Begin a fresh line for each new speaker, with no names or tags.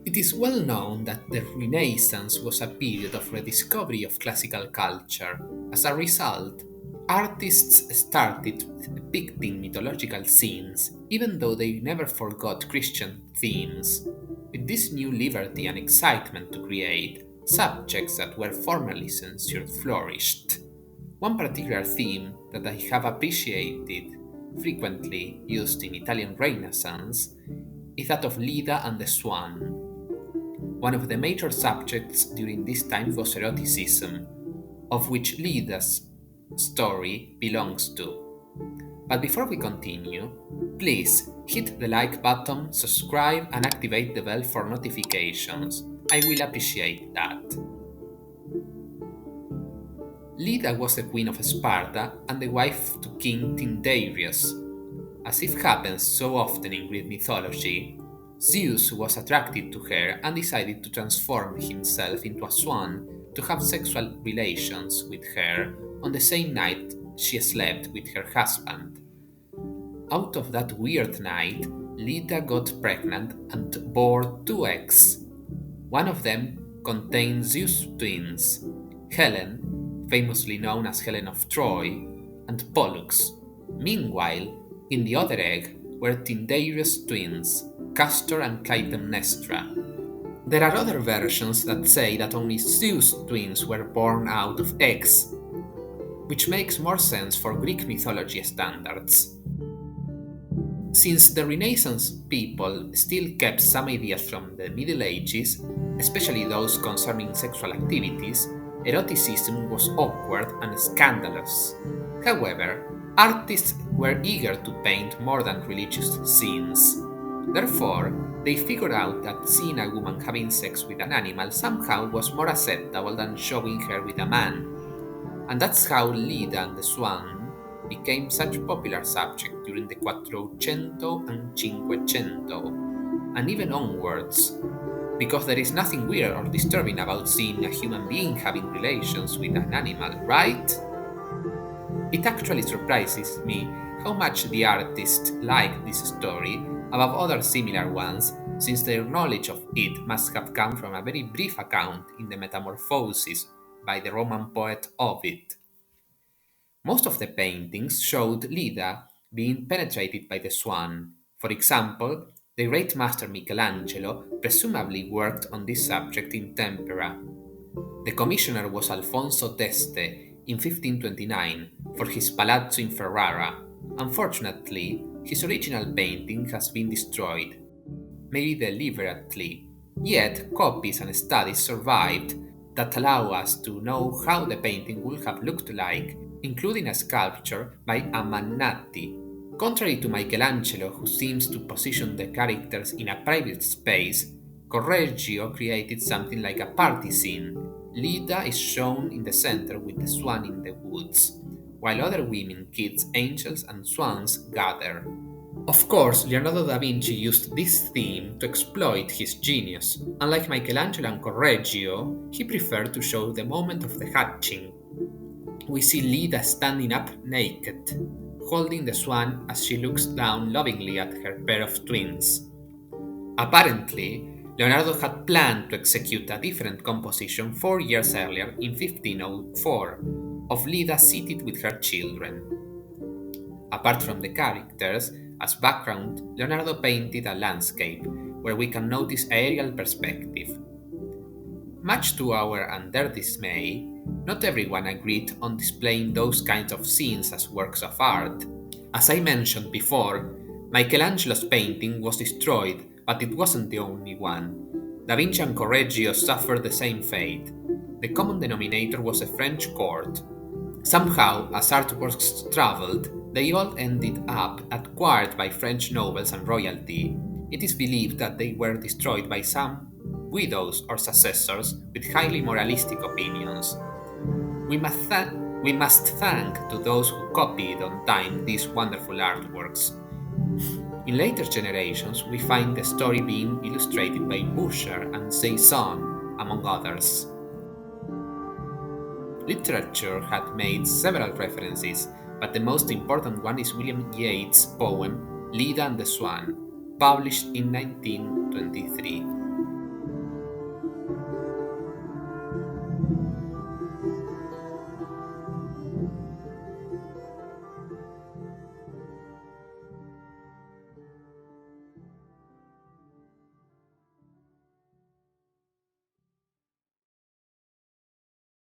It is well known that the Renaissance was a period of rediscovery of classical culture. As a result, artists started depicting mythological scenes, even though they never forgot Christian themes. With this new liberty and excitement to create, subjects that were formerly censured flourished. One particular theme that I have appreciated, frequently used in Italian Renaissance, is that of Leda and the Swan. One of the major subjects during this time was eroticism, of which Leda's story belongs to. But before we continue, please hit the like button, subscribe, and activate the bell for notifications. I will appreciate that. Leda was the queen of Sparta and the wife to King Tyndareus. As it happens so often in Greek mythology, Zeus was attracted to her and decided to transform himself into a swan to have sexual relations with her on the same night she slept with her husband. Out of that weird night, Leda got pregnant and bore two eggs. One of them contained Zeus' twins, Helen, famously known as Helen of Troy, and Pollux. Meanwhile, in the other egg were Tyndareus' twins, Castor and Clytemnestra. There are other versions that say that only Zeus' twins were born out of eggs, which makes more sense for Greek mythology standards. Since the Renaissance people still kept some ideas from the Middle Ages, especially those concerning sexual activities, eroticism was awkward and scandalous. However, artists were eager to paint more than religious scenes. Therefore, they figured out that seeing a woman having sex with an animal somehow was more acceptable than showing her with a man. And that's how Leda and the Swan became such a popular subject during the Quattrocento and Cinquecento, and even onwards, because there is nothing weird or disturbing about seeing a human being having relations with an animal, right? It actually surprises me how much the artist liked this story above other similar ones, since their knowledge of it must have come from a very brief account in the Metamorphoses by the Roman poet Ovid. Most of the paintings showed Leda being penetrated by the swan. For example, the great master Michelangelo presumably worked on this subject in tempera. The commissioner was Alfonso d'Este in 1529 for his Palazzo in Ferrara. Unfortunately, his original painting has been destroyed, maybe deliberately. Yet, copies and studies survived that allow us to know how the painting would have looked like, including a sculpture by Amannati. Contrary to Michelangelo, who seems to position the characters in a private space, Correggio created something like a party scene. Leda is shown in the center with the swan in the woods, while other women, kids, angels, and swans gather. Of course, Leonardo da Vinci used this theme to exploit his genius. Unlike Michelangelo and Correggio, he preferred to show the moment of the hatching. We see Leda standing up naked, holding the swan as she looks down lovingly at her pair of twins. Apparently, Leonardo had planned to execute a different composition 4 years earlier in 1504 of Leda seated with her children. Apart from the characters, as background, Leonardo painted a landscape where we can notice aerial perspective. Much to our and their dismay, not everyone agreed on displaying those kinds of scenes as works of art. As I mentioned before, Michelangelo's painting was destroyed, but it wasn't the only one. Da Vinci and Correggio suffered the same fate. The common denominator was a French court. Somehow, as artworks traveled, they all ended up acquired by French nobles and royalty. It is believed that they were destroyed by some widows or successors with highly moralistic opinions. We must thank to those who copied on time these wonderful artworks. In later generations, we find the story being illustrated by Boucher and Saison, among others. Literature had made several references, but the most important one is William Yeats' poem Leda and the Swan. published in 1923.